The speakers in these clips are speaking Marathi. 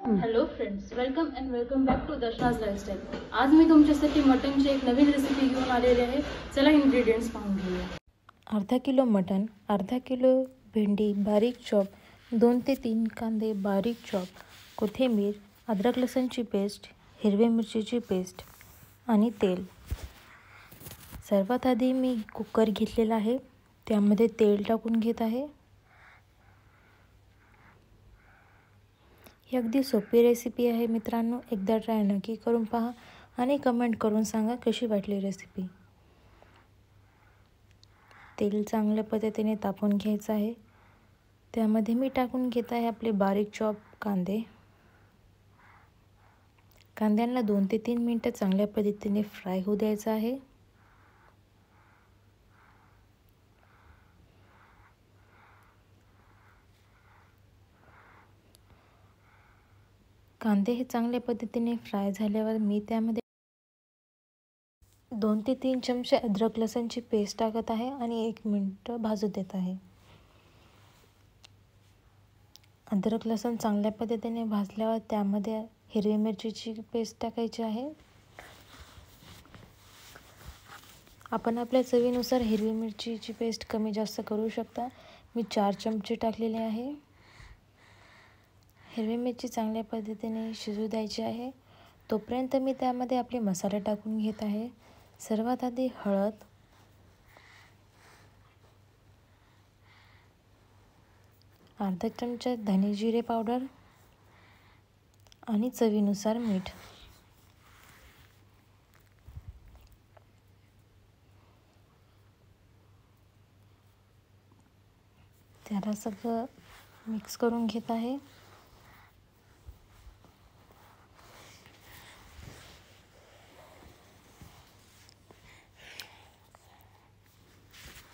Hello friends, welcome back to Darshana's lifestyle. आज मी तुमच्यासाठी मटनची एक नवीन रेसिपी घेऊन आलेली आहे। चला इन्ग्रेडियंट्स पाहून घेऊया। अर्धा किलो मटन, अर्धा किलो भेंडी बारीक चॉप, 2 ते 3 कांदे बारीक चॉप, कोथिंबीर, अद्रक लसूणची पेस्ट, हिरवी मिरचीची पेस्ट आणि तेल। सर्वात आधी मी कुकर घेतलेला आहे, त्यामध्ये तेल टाकून घेत आहे। ही अगदी सोपी रेसिपी आहे मित्रांनो, एकदा ट्राय नक्की करून पहा आणि कमेंट करून सांगा कशी वाटली रेसिपी। तेल चांगल्या पद्धतीने तापवून घ्यायचं आहे, त्यामध्ये मी टाकून घेत आहे आपले बारीक चॉप कांदे। कांद्यांना 2 ते 3 मिनिटं चांगल्या पद्धतीने फ्राय होऊ द्यायचं आहे। कांदे हे चांगल्या पद्धतीने फ्राय झाल्यावर मी त्यामध्ये 2 ते 3 चमचे अद्रक लसूणची पेस्ट टाकत आहे आणि 1 मिनिट भाजू देत आहे। अद्रक लसूण चांगल्या पद्धतीने भाजल्यावर त्यामध्ये हिरवी मिरचीची पेस्ट टाकायची आहे। आपण आपल्या चवीनुसार हिरवी मिरचीची पेस्ट कमी जास्त करू शकता। मी 4 चमचे टाकलेले आहे। हिरवी मिरची चांगल्या पद्धतीने शिजू द्यायची आहे, तोपर्यंत मी त्यामध्ये आपले मसाले टाकून घेत आहे। सर्वात आधी हळद, अर्धा चमचा धने जिरे पावडर आणि चवीनुसार मीठ। त्याला सगळं मिक्स करून घेत आहे।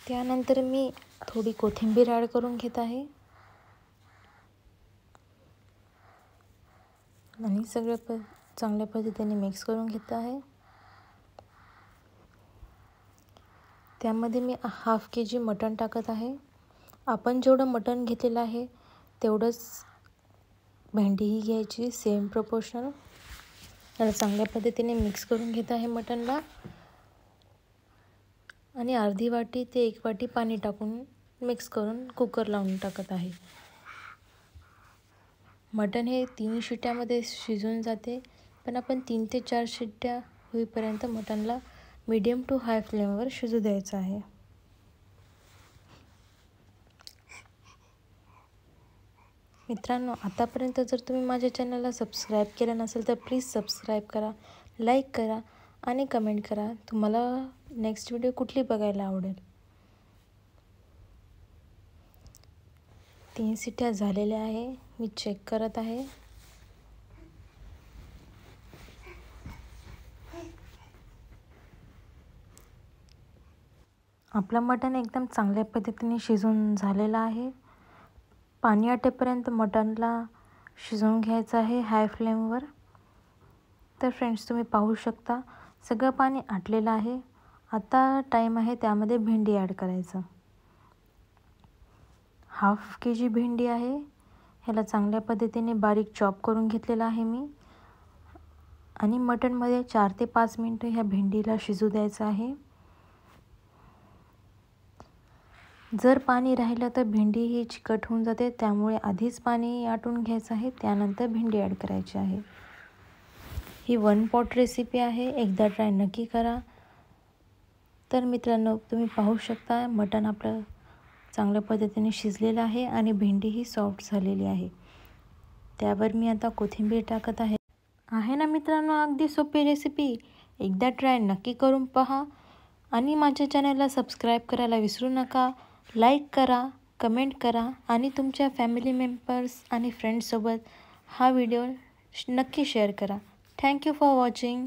त्यानंतर मी थोडी कोथिंबीर ॲड करून घेत आहे आणि सगळं चांगल्या पद्धतीने मिक्स करून घेत आहे। त्यामध्ये मी हाफ KG मटण टाकत आहे। आपण जेवढं मटण घेतलेलं आहे तेवढंच भेंडीही घ्यायची, सेम प्रपोर्शन। त्याला चांगल्या पद्धतीने मिक्स करून घेत आहे मटणला आणि अर्धी वाटी ते 1 वाटी पाणी टाकून मिक्स करून कुकर लावून टाकत आहे। मटण हे 3 शिट्ट्यामध्ये शिजून जाते, पण आपण 3 ते 4 शिट्ट्या होईपर्यंत मटणला मीडियम टू हाय फ्लेमवर शिजू द्यायचं आहे। मित्रांनो, आतापर्यंत जर तुम्ही माझ्या चॅनलला सबस्क्राईब केलं नसेल तर प्लीज सबस्क्राईब करा, लाईक करा आणि कमेंट करा तुम्हाला नेक्स्ट व्हिडिओ कुठली बघायला आवडेल। 3 शिट्ट्या झालेल्या आहे, मी चेक करत आहे। आपलं मटण एकदम चांगल्या पद्धतीने शिजून झालेलं आहे। पाणी आटेपर्यंत मटणला शिजवून घ्यायचं आहे हाय फ्लेमवर। तर फ्रेंड्स, तुम्ही पाहू शकता सगळं पाणी आटलेलं आहे। आता टाईम आहे त्यामध्ये भेंडी ॲड करायचं। हाफ KG भेंडी आहे, ह्याला चांगल्या पद्धतीने बारीक चॉप करून घेतलेला आहे मी आणि मटणमध्ये 4 ते 5 मिनिटं ह्या भेंडीला शिजू द्यायचं आहे। जर पाणी राहिलं तर भेंडी ही चिकट होऊन जाते, त्यामुळे आधीच पाणी आटून घ्यायचं आहे, त्यानंतर भेंडी ॲड करायची आहे। ही 1 पॉट रेसिपी आहे, एकदा ट्राय नक्की करा। तर मित्रांनो, तुम्ही पाहू शकता मटण आपलं चांगल्या पद्धतीने शिजलेलं आहे आणि भेंडीही सॉफ्ट झालेली आहे। त्यावर मी आता कोथिंबीर टाकत आहे ना मित्रांनो, अगदी सोपी रेसिपी, एकदा ट्राय नक्की करून पहा आणि माझ्या चॅनलला सबस्क्राईब करायला विसरू नका। लाईक करा, कमेंट करा आणि तुमच्या फॅमिली मेंबर्स आणि फ्रेंड्ससोबत हा व्हिडिओ नक्की शेअर करा। Thank you for watching.